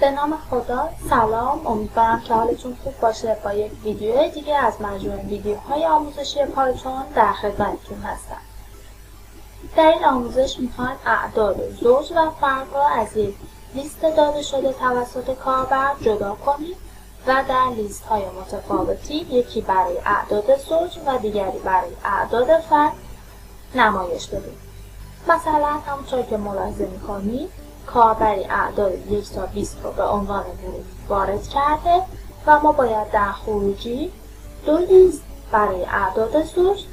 به نام خدا، سلام. امیدوارم که حالتون خوب باشه. با یک ویدیو دیگه از مجموعه ویدیوهای آموزشی پایتون در خدمتتون هستم. در این آموزش میخوایم اعداد زوج و فرد را از یک لیست داده شده توسط کاربر جدا کنیم و در لیست های متفاوتی، یکی برای اعداد زوج و دیگری برای اعداد فرد، نمایش بدیم. مثلا همونطور که ملاحظه میکنید، کاربری اعداد 1 تا 20 رو به عنوان ورود وارد کرده و ما باید در خروجی دو لیست برای اعداد زوج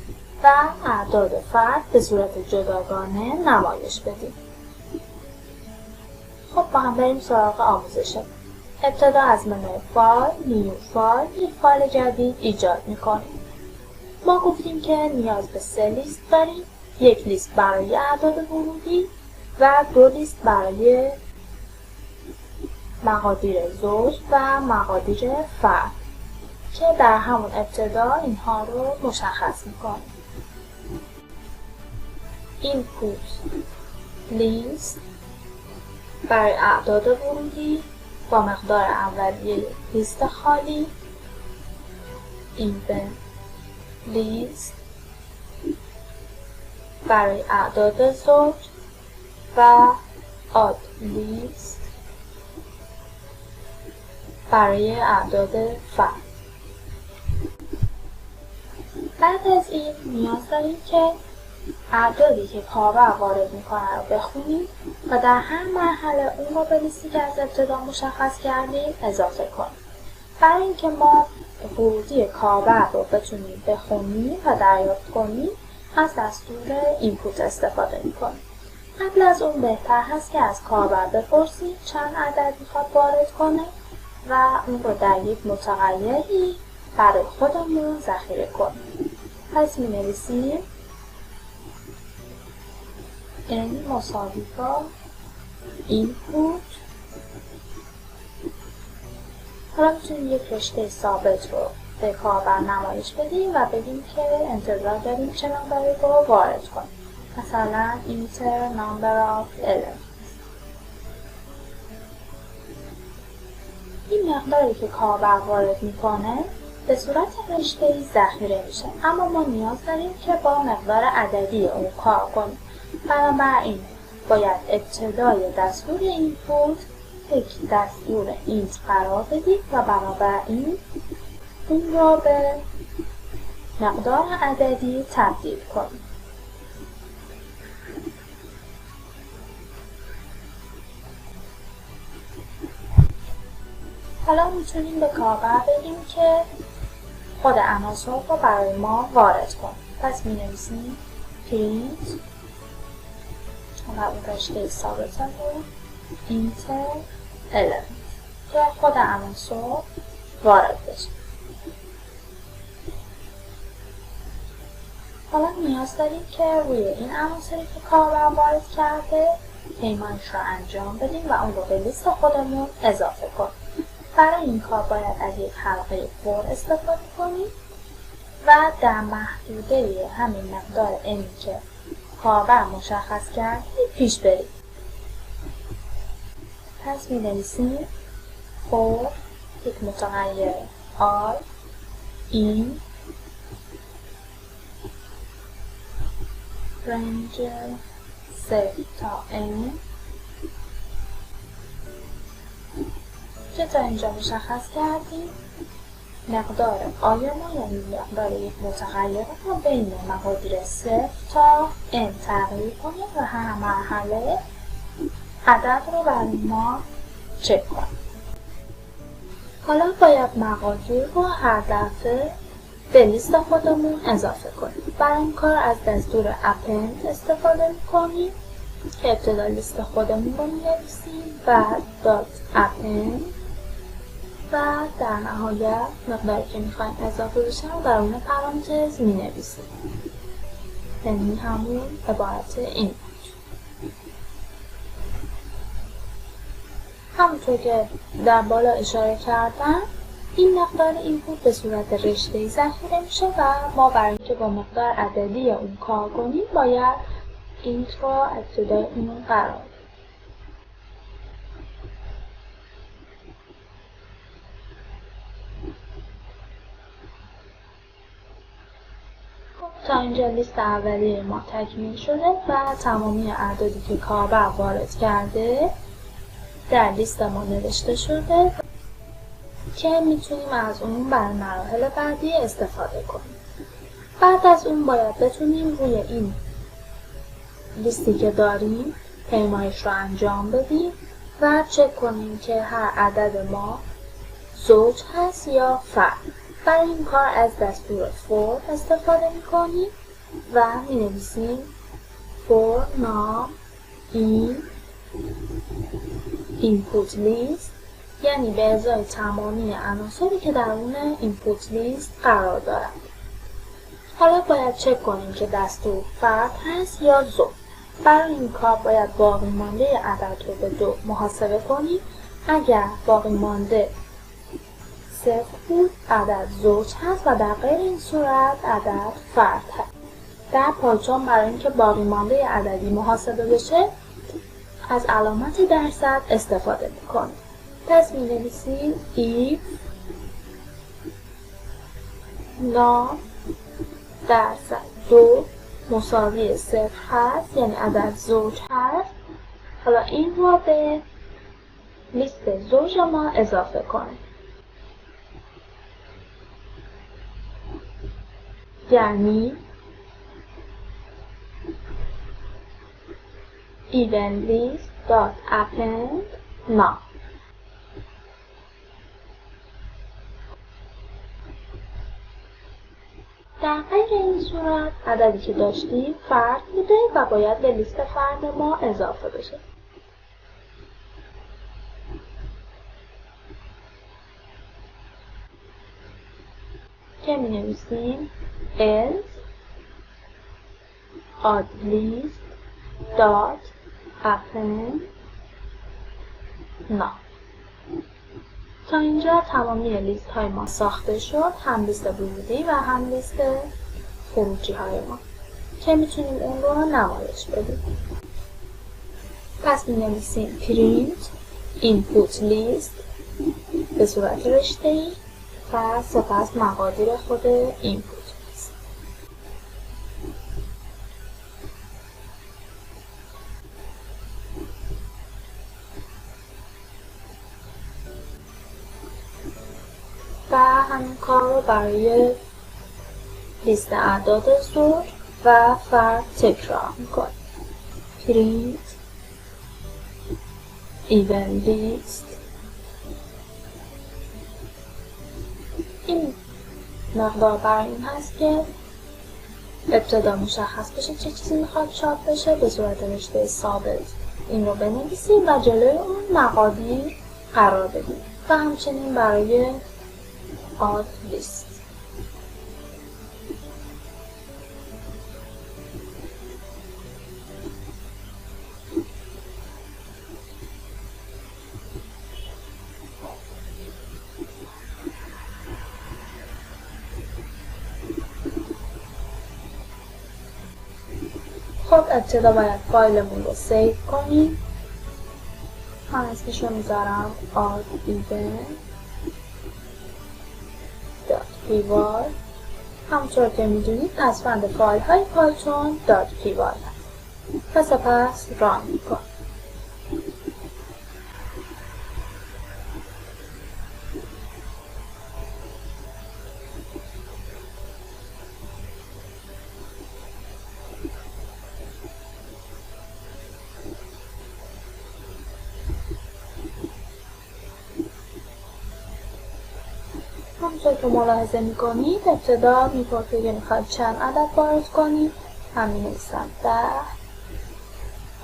و اعداد فرد به صورت جداگانه نمایش بدیم. خب با هم بریم سراغ آموزش. ابتدا از منوی فایل، نیو فایل، یک فایل جدید ایجاد میکنیم. ما گفتیم که نیاز به 3 لیست داریم، یک لیست برای اعداد ورودی و 2 لیست برای مقادیر زوج و مقادیر فرد که در همون ابتدا اینها رو مشخص میکنیم. اینپوت لیست برای اعداد ورودی با مقدار اولیه لیست خالی، ایون لیست برای اعداد زوج و آد لیست برای اعداد فرد. بعد از این نیاز داریم که اعدادی که کاربر وارد میکنه رو بخونیم و در هر مرحله اون رو به لیستی که از ابتدا مشخص کردیم اضافه کنیم. برای اینکه ما ورودی کاربر رو بتونیم بخونیم و دریافت کنیم، از دستور اینپوت استفاده میکنیم. قبل از اون بهتر هست که از کاربر بپرسیم چند عدد میخواد وارد کنه و اون رو در یک متغیری برای خودمون ذخیره کنیم. پس می نویسیم این مساوی با اینپوت. حالا میتونیم یک رشته ثابت رو به کاربر نمایش بدیم و بگیم که انتظار داریم چه نمبری رو وارد کنیم. مثلا اینتر نمبر of elements. این مقداری که کاربر وارد میکنه به صورت رشته‌ای ذخیره میشه، اما ما نیاز داریم که با مقدار عددی اون کار کنیم. بنابراین باید ابتدای دستور اینپوت یک دستور اینت قرار بدیم و بنابراین اون را به مقدار عددی تبدیل کنیم. حالا میتونیم به کاربر بگیم که خود عناصر رو برای ما وارد کن. پس می نویسیم print و اون رشته ثابت رو اینتر element که خود عناصر وارد بشه. حالا نیاز داریم که روی این عناصری که کاربر وارد کرده پیمایش رو انجام بدیم و اون رو به لیست خودمون اضافه کنیم. برای این کار باید از یک حلقه فور استفاده کنیم و در محدوده همین مقدار امی که کاربر مشخص کرده پیش بریم. پس می نویسیم فور یک متغیر آر این رنج 0 تا n که تا اینجا مشخص کردیم مقدار آیا ما یعنی مقدار یک متغیر رو بین مقادیر 0 تا n تغییر کنیم و هر مرحله عدد رو برای ما چک کنیم. حالا باید مقادیر رو هر دفعه به لیست خودمون اضافه کنیم. برای این کار از دستور append استفاده میکنیم که ابتدا لیست خودمون رو می‌نویسیم، بعد .append و در نهایت مقداری که میخوایم اضافه بشه رو درون پرانتز می‌نویسیم. یعنی همون عبارت این. همونطور که در بالا اشاره کردم، این مقدار اینپوت به صورت رشته‌ای ذخیره میشه و ما برای اینکه با مقدار عددی اون کار کنیم باید اینت رو ابتدای اون قرار بدیم. تا اینجا لیست اولیه ما تکمیل شده و تمامی اعدادی که کاربر وارد کرده در لیست ما نوشته شده که میتونیم از اون برای مراحل بعدی استفاده کنیم. بعد از اون باید بتونیم روی این لیستی که داریم پیمایش رو انجام بدیم و چک کنیم که هر عدد ما زوج هست یا فرد. برای این کار از دستور فور استفاده میکنیم و مینویسیم فور نام اینپوت لیست، یعنی به ازای تمامی عناصری که در اون اینپوت لیست قرار دارند. حالا باید چک کنیم که دستور فرد هست یا زوج. برای این کار باید باقی مانده عدد رو به 2 محاسبه کنیم. اگر باقی مانده 0 بود عدد زوج هست و در غیر این صورت عدد فرد هست. در پایتون برای اینکه باقی مانده عددی محاسبه بشه از علامت درصد استفاده میکنیم. پس می‌نویسیم if نام درصد 2 مساوی 0 هست، یعنی عدد زوج هست. حالا این رو به لیست زوج ما اضافه کنیم، یعنی even list.append نام. در غیر این صورت عددی که داشتیم فرد بوده و باید به لیست فرد ما اضافه بشه. که می نویسیم else add list dot append نام. تا اینجا تمامی لیست های ما ساخته شد، هم لیست ورودی و هم لیست خروجی های ما که میتونیم اون رو نمایش بدیم. پس می نویسیم print input list به صورت رشته‌ای و سپس مقادیر خود اینپوت لیست. و همین کار رو برای لیست اعداد زوج و فرد تکرار میکنیم. print even list. این مقدار برای این هست که ابتدا مشخص بشه چه چیزی میخواد چاپ بشه، به صورت رشته ثابت این رو بنویسیم و جلوی اون مقادیر قرار بدیم و همچنین برای آد لیست. خب ابتدا باید فایلمون رو سیو کنیم. من اسمش رو میذارم .py. همونطور که میدونید پسوند فایل های پایتون .py هست و سپس ران میکنم. همونطور که ملاحظه میکنید ابتدا میپرسه که میخواد چند عدد وارد کنید. من مینویسم 10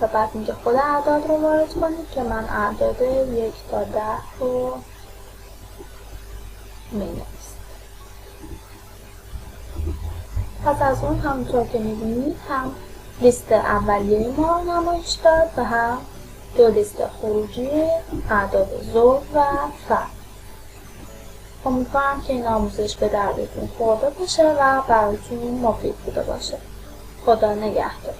و بعد میگه خود اعداد رو وارد کنید که من اعداد 1 تا 10 رو مینویسم. پس از اون همونطور که میبینید هم لیست اولیه ما نمایش داد و هم 2 لیست خروجی اعداد زوج و فرد. امیدوارم که این آموزش به دردتون خورده باشه و براتون مفید بوده باشه. خدا نگهدار.